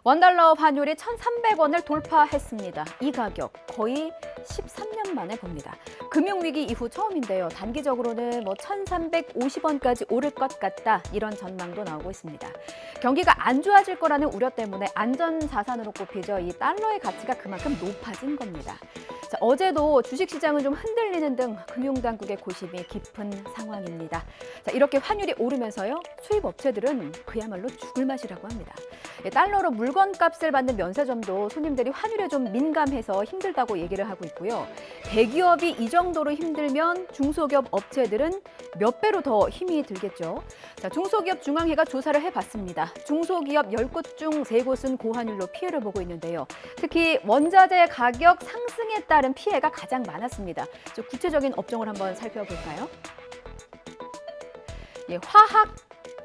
원달러 환율이 1,300원을 돌파했습니다. 이 가격 거의 13년 만에 봅니다. 금융위기 이후 처음인데요. 단기적으로는 1,350원까지 오를 것 같다. 이런 전망도 나오고 있습니다. 경기가 안 좋아질 거라는 우려 때문에 안전자산으로 꼽히죠. 이 달러의 가치가 그만큼 높아진 겁니다. 자, 어제도 주식시장은 좀 흔들리는 등 금융당국의 고심이 깊은 상황입니다. 자, 이렇게 환율이 오르면서요. 수입업체들은 그야말로 죽을 맛이라고 합니다. 달러로 물건값을 받는 면세점도 손님들이 환율에 좀 민감해서 힘들다고 얘기를 하고 있고요. 대기업이 이 정도로 힘들면 중소기업 업체들은 몇 배로 더 힘이 들겠죠. 자, 중소기업 중앙회가 조사를 해봤습니다. 중소기업 10곳 중 3곳은 고환율로 피해를 보고 있는데요. 특히 원자재 가격 상승에 따른 피해가 가장 많았습니다. 구체적인 업종을 한번 살펴볼까요? 예, 화학,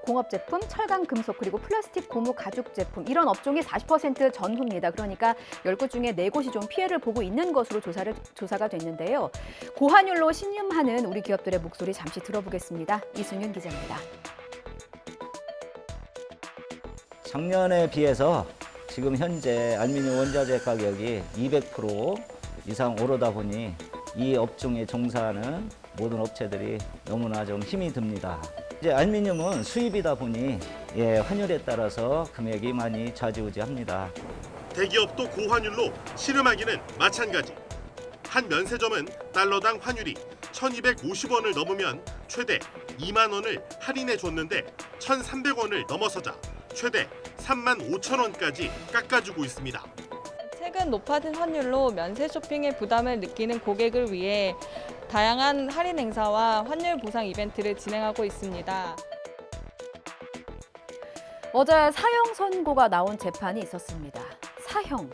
공업제품, 철강, 금속, 그리고 플라스틱, 고무, 가죽 제품 이런 업종이 40% 전후입니다. 그러니까 10곳 중에 4곳이 좀 피해를 보고 있는 것으로 조사가 됐는데요. 고환율로 신음하는 우리 기업들의 목소리 잠시 들어보겠습니다. 이순윤 기자입니다. 작년에 비해서 지금 현재 알루미늄 원자재 가격이 200% 이상 오르다 보니 이 업종에 종사하는 모든 업체들이 너무나 좀 힘이 듭니다. 이제 알루미늄은 수입이다 보니 환율에 따라서 금액이 많이 좌지우지합니다. 대기업도 고환율로 신음하기는 마찬가지. 한 면세점은 달러당 환율이 1,250원을 넘으면 최대 2만 원을 할인해 줬는데 1,300원을 넘어서자 최대 35,000원까지 깎아주고 있습니다. 최근 높아진 환율로 면세 쇼핑의 부담을 느끼는 고객을 위해 다양한 할인 행사와 환율 보상 이벤트를 진행하고 있습니다. 어제 사형 선고가 나온 재판이 있었습니다. 사형.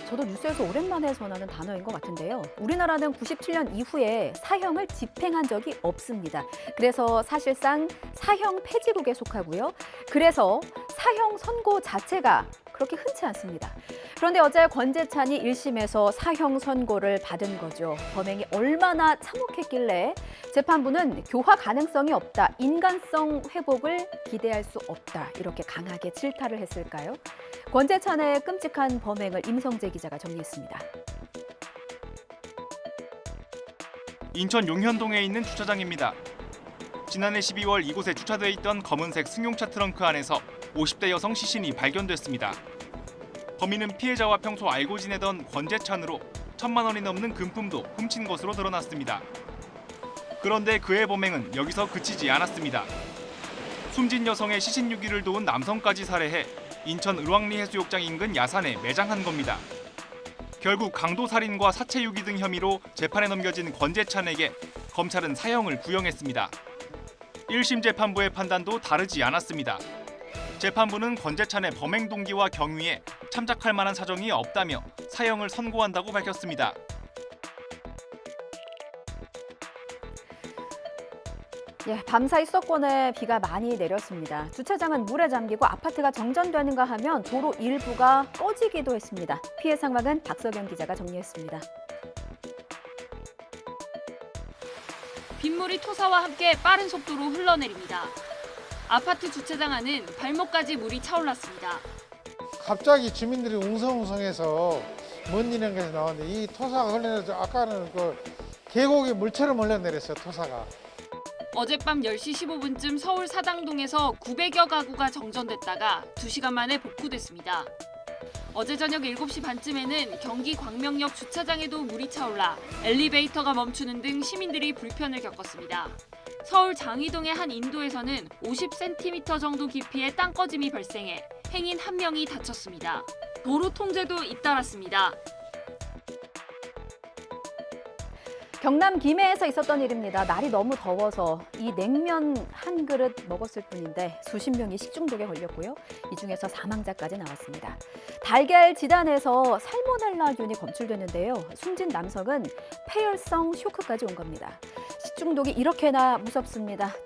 저도 뉴스에서 오랜만에 전하는 단어인 것 같은데요. 우리나라는 97년 이후에 사형을 집행한 적이 없습니다. 그래서 사실상 사형 폐지국에 속하고요. 그래서 사형 선고 자체가 그렇게 흔치 않습니다. 그런데 어제 권재찬이 1심에서 사형 선고를 받은 거죠. 범행이 얼마나 참혹했길래 재판부는 교화 가능성이 없다, 인간성 회복을 기대할 수 없다 이렇게 강하게 질타를 했을까요? 권재찬의 끔찍한 범행을 임성재 기자가 정리했습니다. 인천 용현동에 있는 주차장입니다. 지난해 12월 이곳에 주차돼 있던 검은색 승용차 트렁크 안에서 50대 여성 시신이 발견됐습니다. 범인은 피해자와 평소 알고 지내던 권재찬으로 1,000만 원이 넘는 금품도 훔친 것으로 드러났습니다. 그런데 그의 범행은 여기서 그치지 않았습니다. 숨진 여성의 시신 유기를 도운 남성까지 살해해 인천 을왕리 해수욕장 인근 야산에 매장한 겁니다. 결국 강도살인과 사체 유기 등 혐의로 재판에 넘겨진 권재찬에게 검찰은 사형을 구형했습니다. 1심 재판부의 판단도 다르지 않았습니다. 재판부는 권재찬의 범행 동기와 경위에 참작할 만한 사정이 없다며 사형을 선고한다고 밝혔습니다. 밤사이 수도권에 비가 많이 내렸습니다. 주차장은 물에 잠기고 아파트가 정전되는가 하면 도로 일부가 꺼지기도 했습니다. 피해 상황은 박석영 기자가 정리했습니다. 빗물이 토사와 함께 빠른 속도로 흘러내립니다. 아파트 주차장 안은 발목까지 물이 차올랐습니다. 갑자기 주민들이 웅성웅성해서 먼 일에서 나왔는데 이 토사가 흘러내려서 아까는 그 계곡이 물처럼 흘러내렸어요, 토사가. 어젯밤 10시 15분쯤 서울 사당동에서 900여 가구가 정전됐다가 2시간 만에 복구됐습니다. 어제 저녁 7시 반쯤에는 경기 광명역 주차장에도 물이 차올라 엘리베이터가 멈추는 등 시민들이 불편을 겪었습니다. 서울 장위동의 한 인도에서는 50cm 정도 깊이의 땅꺼짐이 발생해 행인 1명이 다쳤습니다. 도로 통제도 잇따랐습니다. 경남 김해에서 있었던 일입니다. 날이 너무 더워서 이 냉면 한 그릇 먹었을 뿐인데 수십 명이 식중독에 걸렸고요. 이 중에서 사망자까지 나왔습니다. 달걀 지단에서 살모넬라균이 검출됐는데요. 숨진 남성은 폐혈성 쇼크까지 온 겁니다. 식중독이 이렇게나 무섭습니다.